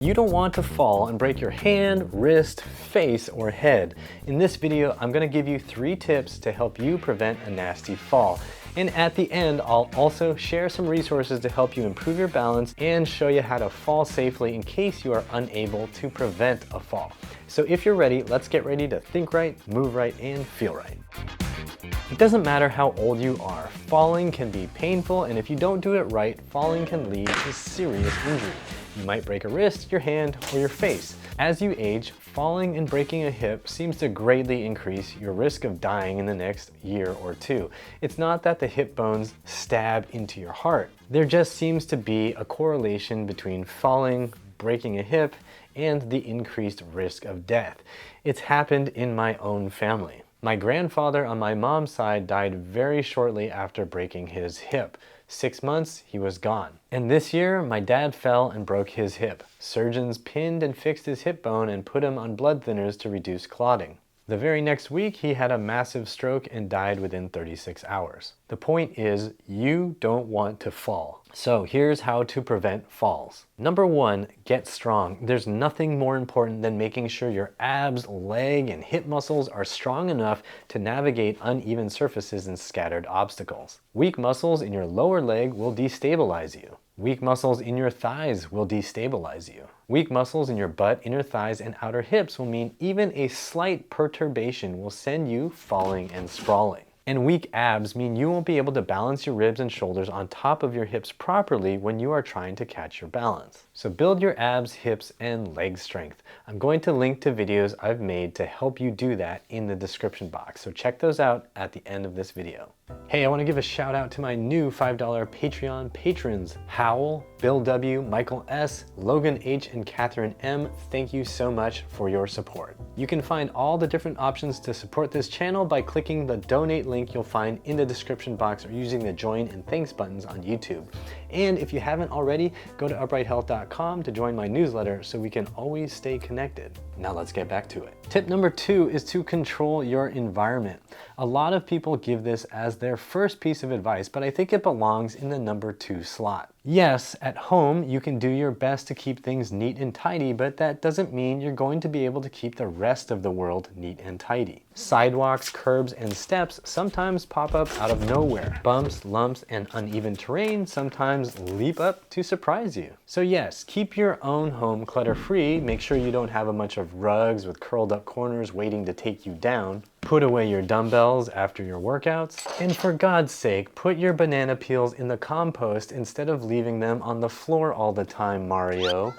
You don't want to fall and break your hand, wrist, face, or head. In this video, I'm going to give you 3 tips to help you prevent a nasty fall. And at the end, I'll also share some resources to help you improve your balance and show you how to fall safely in case you are unable to prevent a fall. So if you're ready, let's get ready to think right, move right, and feel right. It doesn't matter how old you are, falling can be painful, and if you don't do it right, falling can lead to serious injury. You might break a wrist, your hand, or your face. As you age, falling and breaking a hip seems to greatly increase your risk of dying in the next year or 2. It's not that the hip bones stab into your heart. There just seems to be a correlation between falling, breaking a hip, and the increased risk of death. It's happened in my own family. My grandfather on my mom's side died very shortly after breaking his hip. 6 months, he was gone. And this year, my dad fell and broke his hip. Surgeons pinned and fixed his hip bone and put him on blood thinners to reduce clotting. The very next week, he had a massive stroke and died within 36 hours. The point is, you don't want to fall. So here's how to prevent falls. Number 1, get strong. There's nothing more important than making sure your abs, leg, and hip muscles are strong enough to navigate uneven surfaces and scattered obstacles. Weak muscles in your lower leg will destabilize you. Weak muscles in your thighs will destabilize you. Weak muscles in your butt, inner thighs, and outer hips will mean even a slight perturbation will send you falling and sprawling. And weak abs mean you won't be able to balance your ribs and shoulders on top of your hips properly when you are trying to catch your balance. So build your abs, hips, and leg strength. I'm going to link to videos I've made to help you do that in the description box. So check those out at the end of this video. Hey, I want to give a shout out to my new $5 Patreon patrons, Howell, Bill W, Michael S, Logan H, and Catherine M. Thank you so much for your support. You can find all the different options to support this channel by clicking the donate link you'll find in the description box or using the join and thanks buttons on YouTube. And if you haven't already, go to uprighthealth.com to join my newsletter so we can always stay connected. Now let's get back to it. Tip number 2 is to control your environment. A lot of people give this as their first piece of advice, but I think it belongs in the number 2 slot. Yes, at home, you can do your best to keep things neat and tidy, but that doesn't mean you're going to be able to keep the rest of the world neat and tidy. Sidewalks, curbs, and steps sometimes pop up out of nowhere. Bumps, lumps, and uneven terrain sometimes leap up to surprise you. So yes, keep your own home clutter-free. Make sure you don't have a bunch of rugs with curled up corners waiting to take you down. Put away your dumbbells after your workouts. And for God's sake, put your banana peels in the compost instead of leaving them on the floor all the time, Mario.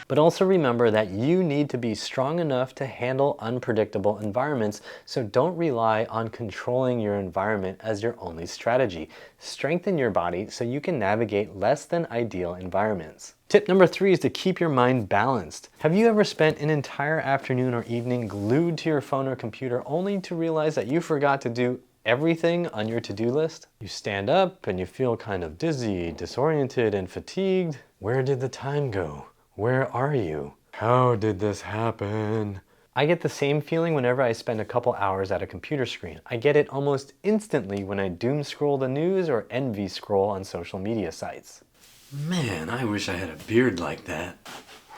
But also remember that you need to be strong enough to handle unpredictable environments, so don't rely on controlling your environment as your only strategy. Strengthen your body so you can navigate less than ideal environments. Tip number 3 is to keep your mind balanced. Have you ever spent an entire afternoon or evening glued to your phone or computer only to realize that you forgot to do everything on your to-do list? You stand up and you feel kind of dizzy, disoriented, and fatigued. Where did the time go? Where are you? How did this happen? I get the same feeling whenever I spend a couple hours at a computer screen. I get it almost instantly when I doom scroll the news or envy scroll on social media sites. Man, I wish I had a beard like that.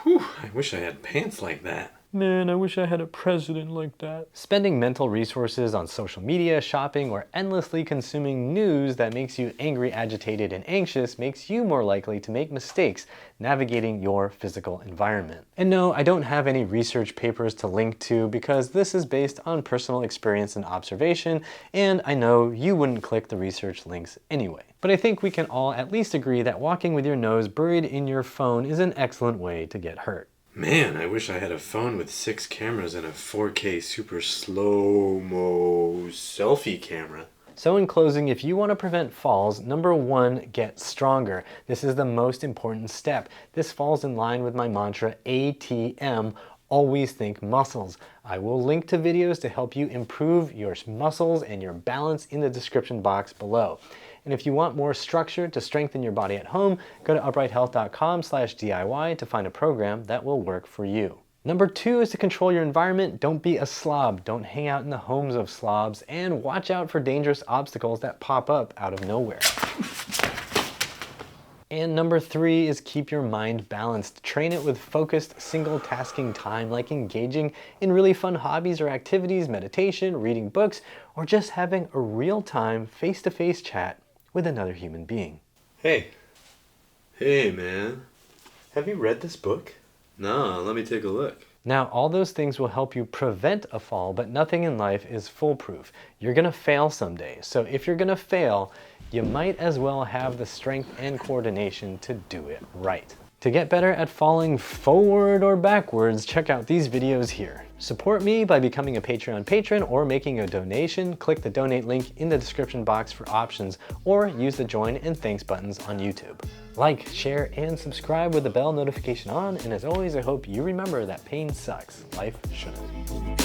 Whew, I wish I had pants like that. Man, I wish I had a president like that. Spending mental resources on social media, shopping, or endlessly consuming news that makes you angry, agitated, and anxious makes you more likely to make mistakes navigating your physical environment. And no, I don't have any research papers to link to because this is based on personal experience and observation, and I know you wouldn't click the research links anyway. But I think we can all at least agree that walking with your nose buried in your phone is an excellent way to get hurt. Man, I wish I had a phone with 6 cameras and a 4K super slow-mo selfie camera. So in closing, if you want to prevent falls, number 1, get stronger. This is the most important step. This falls in line with my mantra, ATM, always think muscles. I will link to videos to help you improve your muscles and your balance in the description box below. And if you want more structure to strengthen your body at home, go to uprighthealth.com/DIY to find a program that will work for you. Number 2 is to control your environment. Don't be a slob. Don't hang out in the homes of slobs, and watch out for dangerous obstacles that pop up out of nowhere. And number 3 is keep your mind balanced. Train it with focused single tasking time, like engaging in really fun hobbies or activities, meditation, reading books, or just having a real-time face-to-face chat with another human being. Hey. Hey, man. Have you read this book? No, let me take a look. Now, all those things will help you prevent a fall, but nothing in life is foolproof. You're gonna fail someday. So if you're gonna fail, you might as well have the strength and coordination to do it right. To get better at falling forward or backwards, check out these videos here. Support me by becoming a Patreon patron or making a donation. Click the donate link in the description box for options, or use the join and thanks buttons on YouTube. Like, share, and subscribe with the bell notification on, and as always, I hope you remember that pain sucks. Life shouldn't.